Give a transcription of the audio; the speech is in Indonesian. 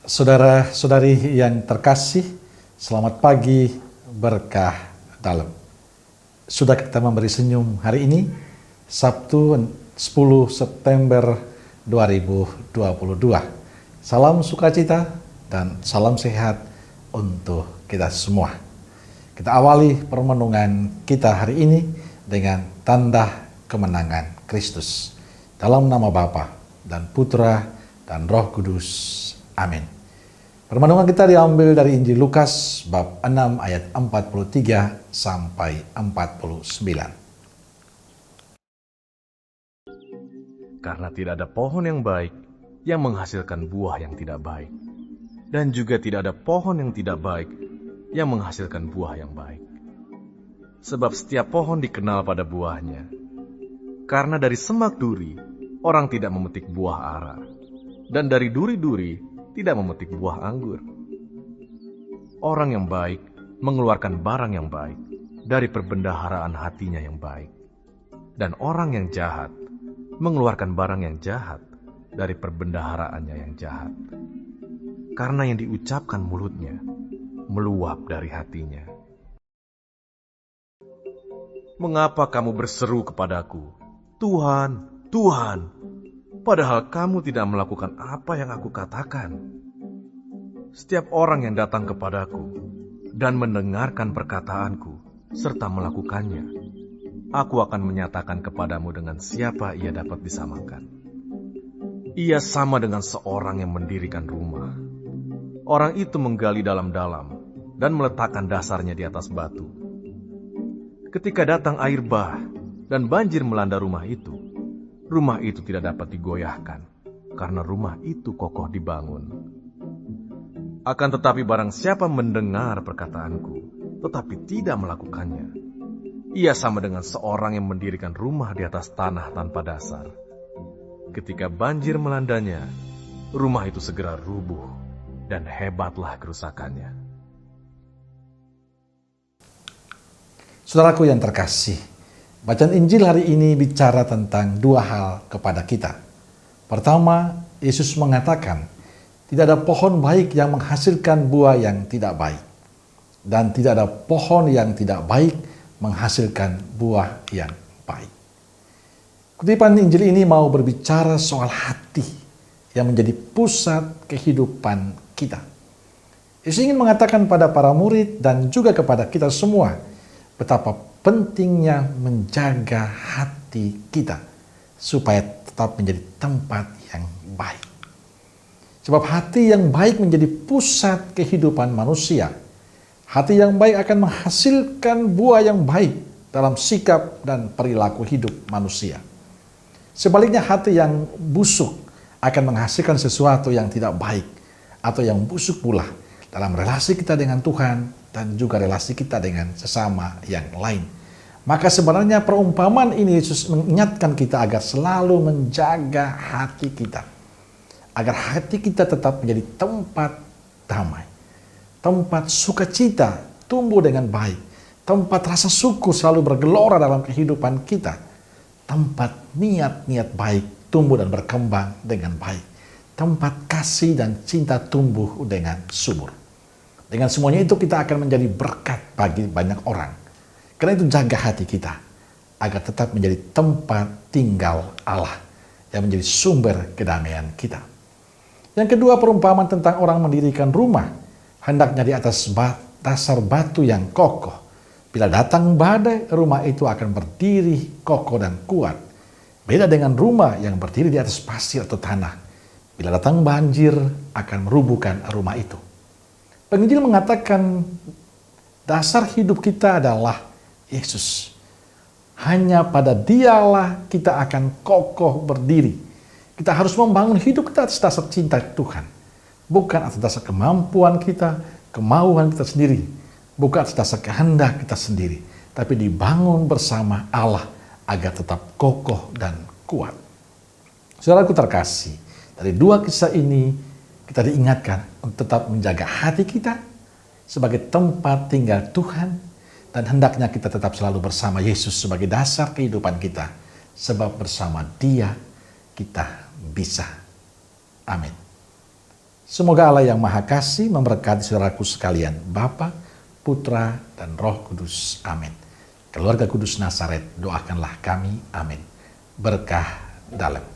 Saudara-saudari yang terkasih, selamat pagi berkah dalam. Sudah kita memberi senyum hari ini, Sabtu 10 September 2022. Salam sukacita dan salam sehat untuk kita semua. Kita awali permenungan kita hari ini dengan tanda kemenangan Kristus. Dalam nama Bapa dan Putra dan Roh Kudus. Amin. Permenungan kita diambil dari Injil Lukas bab 6 ayat 43 sampai 49. Karena tidak ada pohon yang baik yang menghasilkan buah yang tidak baik, dan juga tidak ada pohon yang tidak baik yang menghasilkan buah yang baik. Sebab setiap pohon dikenal pada buahnya. Karena dari semak duri orang tidak memetik buah ara, dan dari duri-duri tidak memetik buah anggur. Orang yang baik mengeluarkan barang yang baik dari perbendaharaan hatinya yang baik, dan orang yang jahat mengeluarkan barang yang jahat dari perbendaharaannya yang jahat. Karena yang diucapkan mulutnya meluap dari hatinya. Mengapa kamu berseru kepadaku, Tuhan, Tuhan, padahal kamu tidak melakukan apa yang aku katakan? Setiap orang yang datang kepadaku dan mendengarkan perkataanku serta melakukannya, aku akan menyatakan kepadamu dengan siapa ia dapat disamakan. Ia sama dengan seorang yang mendirikan rumah. Orang itu menggali dalam-dalam dan meletakkan dasarnya di atas batu. Ketika datang air bah dan banjir melanda rumah itu tidak dapat digoyahkan, karena rumah itu kokoh dibangun. Akan tetapi barang siapa mendengar perkataanku, tetapi tidak melakukannya, ia sama dengan seorang yang mendirikan rumah di atas tanah tanpa dasar. Ketika banjir melandanya, rumah itu segera rubuh, dan hebatlah kerusakannya. Saudaraku yang terkasih, bacaan Injil hari ini bicara tentang dua hal kepada kita. Pertama, Yesus mengatakan, tidak ada pohon baik yang menghasilkan buah yang tidak baik. Dan tidak ada pohon yang tidak baik menghasilkan buah yang baik. Kutipan Injil ini mau berbicara soal hati yang menjadi pusat kehidupan kita. Yesus ingin mengatakan pada para murid dan juga kepada kita semua, betapa pentingnya menjaga hati kita supaya tetap menjadi tempat yang baik. Sebab hati yang baik menjadi pusat kehidupan manusia. Hati yang baik akan menghasilkan buah yang baik dalam sikap dan perilaku hidup manusia. Sebaliknya hati yang busuk akan menghasilkan sesuatu yang tidak baik atau yang busuk pula dalam relasi kita dengan Tuhan dan juga relasi kita dengan sesama yang lain. Maka sebenarnya perumpamaan ini Yesus mengingatkan kita agar selalu menjaga hati kita. Agar hati kita tetap menjadi tempat damai. Tempat sukacita tumbuh dengan baik. Tempat rasa syukur selalu bergelora dalam kehidupan kita. Tempat niat-niat baik tumbuh dan berkembang dengan baik. Tempat kasih dan cinta tumbuh dengan subur. Dengan semuanya itu kita akan menjadi berkat bagi banyak orang. Karena itu jaga hati kita agar tetap menjadi tempat tinggal Allah yang menjadi sumber kedamaian kita. Yang kedua, perumpamaan tentang orang mendirikan rumah hendaknya di atas dasar batu yang kokoh. Bila datang badai, rumah itu akan berdiri kokoh dan kuat. Beda dengan rumah yang berdiri di atas pasir atau tanah. Bila datang banjir, akan merubuhkan rumah itu. Penginjil mengatakan dasar hidup kita adalah Yesus. Hanya pada Dialah kita akan kokoh berdiri. Kita harus membangun hidup kita atas dasar cinta Tuhan. Bukan atas dasar kemampuan kita, kemauan kita sendiri. Bukan atas dasar kehendak kita sendiri. Tapi dibangun bersama Allah agar tetap kokoh dan kuat. Saudaraku terkasih, dari dua kisah ini kita diingatkan untuk tetap menjaga hati kita sebagai tempat tinggal Tuhan. Dan hendaknya kita tetap selalu bersama Yesus sebagai dasar kehidupan kita. Sebab bersama Dia kita bisa. Amin. Semoga Allah yang Maha Kasih memberkati saudaraku sekalian, Bapa, Putra, dan Roh Kudus. Amin. Keluarga Kudus Nazaret, doakanlah kami. Amin. Berkah dalam.